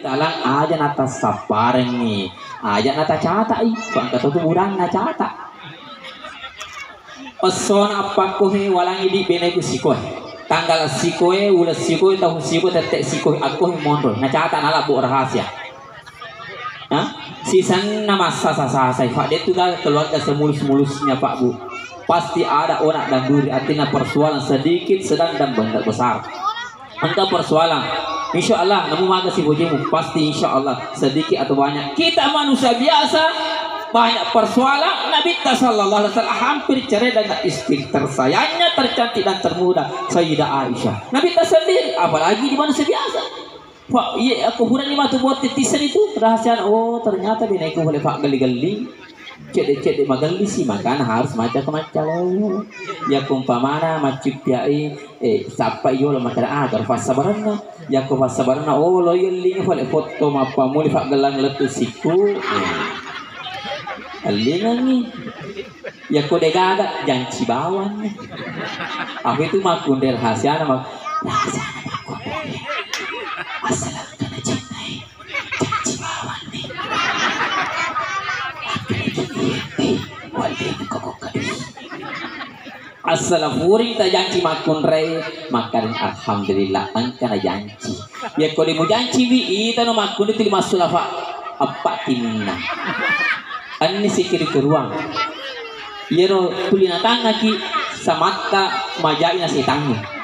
talang aja nata sapareng ni aja nata cata i bangka tu urang na cata person apa kohe walang idi bene ku sikoy tanggal sikoy ulas sikoy tahun sikoy tetek sikoy aku mondol na cata nala bu rahasia sisan nama sasa Pak itu kan keluarga semulus-mulusnya Pak Bu pasti ada orang dan duri artinya persoalan sedikit sedang dan besar entah persoalan insya Allah namun maka si bojimu pasti insya Allah sedikit atau banyak kita manusia biasa banyak persoalan. Nabi sallallahu alaihi wasallam hampir cerai dengan istri tersayangnya tercantik dan termuda Sayyidah Aisyah. Nabi sendiri apalagi di manusia biasa Pak iya aku huran lima tu buat titisan itu rahasia oh ternyata binaiku boleh Pak gali-gali cedek magali sih makanya harus macam-macam ya kumpamana macip piai sapa iyo lo makara agar fasa barana ya ko fasa barana oh lo yeli boleh foto mapa muli Pak gelang letus siku alingan nih ya ko degaga janci bawan aku itu makunder rahasia nama rahasia asal kena cintai janji bawan nih asal furing ta janji makun rei makarin alhamdulillah angkana janji ya kalau mau janji wi ita no makun itu masuk apa timna ani sikiri ke ruang yero tulina tanga ki samatta majaina sitangnya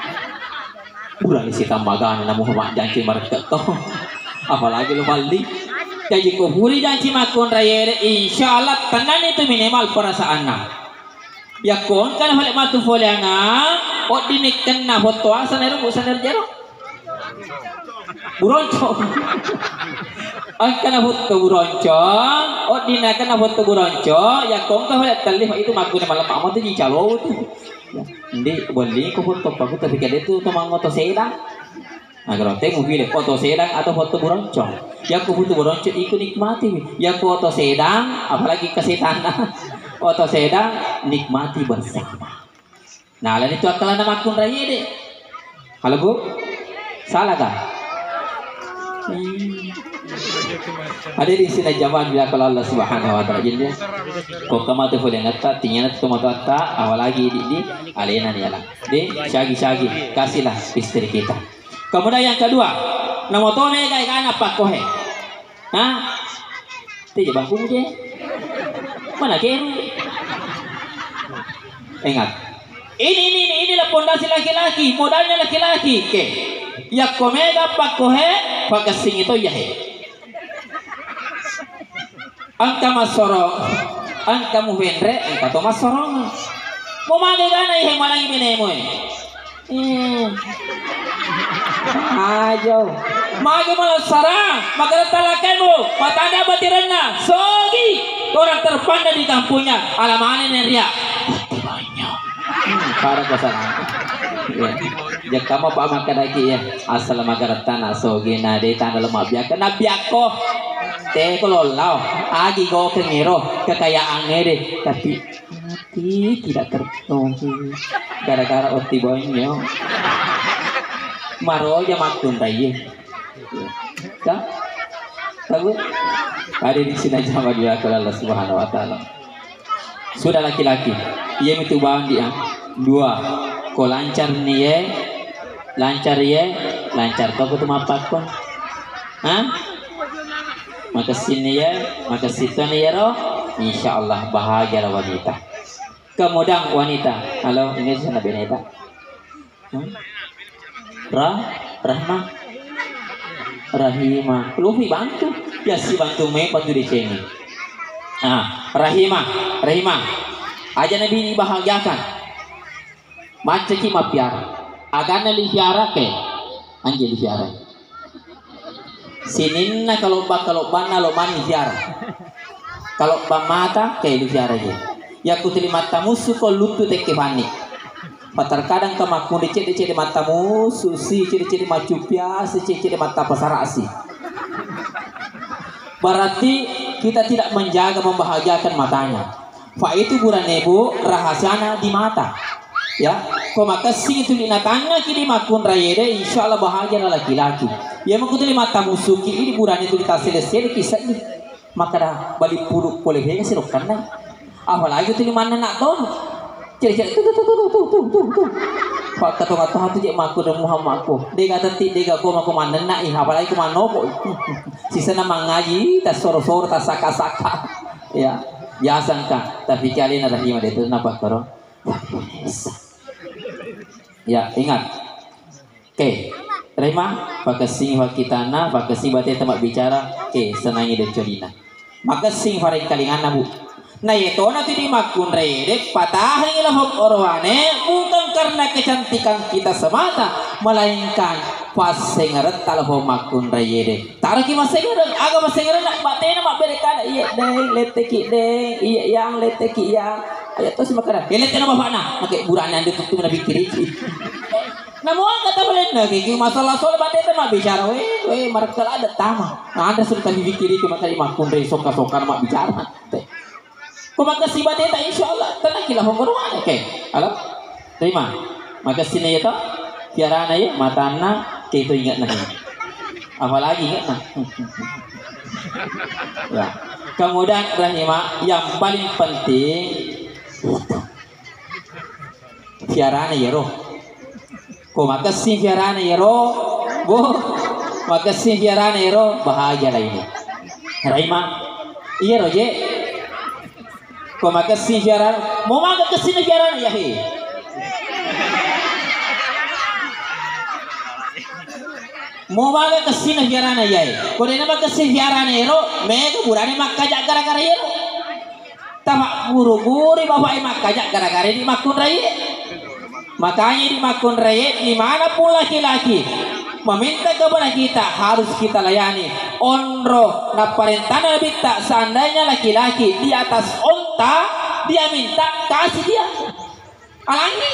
urang isi tambagan na Muhammad janji mereka toh apalagi lo balik jadi ko huri janji makon rayere insyaallah tenan itu minimal perasaanna ya kon kan hale matu foliana o dinikkan na foto asanero busaner jero buronco angkana foto buronco o dinakan na foto buronco ya kon ka hale talih itu makon malam pamot di calo tu hindi boleh ko foto pa ko tapi kada itu tumang moto sedang agar teng mungkin foto sedang atau foto buronco ya ko foto buronco ikut nikmati ya foto sedang apalagi kesetana foto sedang nikmati bersama nah lain itu akalan nama akun raya deh halo Bu salah kah ada di sini jawab dia kalau Allah Subhanahu wa taala jadi kok kamu tuh boleh ngata tinggal tuh mau ngata awal lagi di alena nih lah di syagi kasihlah istri kita kemudian yang kedua nama tone kayak kan apa kohe tidak bangku je mana keru ingat inilah pondasi laki-laki modalnya laki-laki ke ya komega pak kohe pagasing itu ya he angka masoro angka muhenre angka to masorong mo mage gana ihe malangi binemo ajo mage malasara magara talakemo matanda batiranna sogi orang terpandai di kampungnya alamane neria banyak para kesana ya kamu pak makan lagi ya asal magara tanah sogi nade tanah lemah biak nabiako teh kalau lau agi go kengiro kekayaan deh tapi hati tidak terpenuhi gara-gara oti bonyo maro aja makun tayi tahu ada di sini jawab dia kalau Allah Subhanahu wa taala sudah laki-laki ia itu bawang dia dua ko lancar nih lancar kau tuh mapak kon maka sini ya maka situ nih ya roh insya Allah bahagia wanita kemudian wanita halo ini sana beneta Rahimah lufi bantu ya si bantu me bantu di sini Rahimah aja Nabi ini bahagiakan macam ki mapiara agana li piara ke anjir li piara sininna kalau bana lo mani ziarah kalau mata kayak di ziarah aja ya kutili mata musuh kau lutu teke panik terkadang kemaku dicet mata musuh si ciri-ciri macupia si ciri mata pasarasi berarti kita tidak menjaga membahagiakan matanya fa itu buran ibu rahasiana di mata Ya, kau maka sing itu linatanga kini makun rayede insya Allah bahagia laki-laki. Ya makutu lima tamusuki ini buran itu kita selesai kisah ini. Maka dah balik puluk boleh hanya sirokan dah. Apalagi itu lima anak tuh. Ciri-ciri tuh. Pak kata-kata tu je maku dan Muhammad aku. Dia kata dia kau maku mana nak ini. Apalagi kau mana kau. Sisa nama ngaji tak soro-soro tak saka-saka. Ya, biasa kan. Tapi kalian ada hima itu nampak korong. Ya ingat, oke, terima. Pakasing wakitana, pakasing batin tempat bicara. Oke, senangi dan colina. Makasing faring kalingan bu. Nah itu nanti dimakun redek patah ilham orwane bukan karena kecantikan kita semata, melainkan pasengeret talho makun redek. Taraki masengeret, aga masengeret nak batin mak berekan iya deng leteki deng iya yang leteki yang. Ayat tu si makanan. Elet na bapak na. Makai burana anda tutup na bikiri. Namun kata balik na kiki masalah soal batin mak bicara. Weh markal ada tama. Nah anda sudah tadi bikiri ke makai makun re soka-soka mak bicara. Kau makasih batin tak insyaallah. Tenang kilah honggoruan. Oke. Halo. Terima. Makasih na ito. Tiara na ya mata na kita ingat na. Apalagi ingat na. Ya. Kemudian rahimah yang paling penting fiarana yero. Ko makasih fiarana yero. Bu, makasih fiarana yero bahagia lah ini. Rahimah. Iya roje. Ko makasih fiarana. Mau maga kesini fiarana ya he. Mau maga kesini fiarana ya he. Ko dena makasih fiarana yero. Mega burane makajak gara-gara yero. Tamak guru-guru bapak emak kajak gara-gara di makun raya. Makanya di makun raya dimanapun laki-laki meminta kepada kita harus kita layani. Onro na parentana bita seandainya laki-laki di atas onta dia minta kasih dia. Alangi.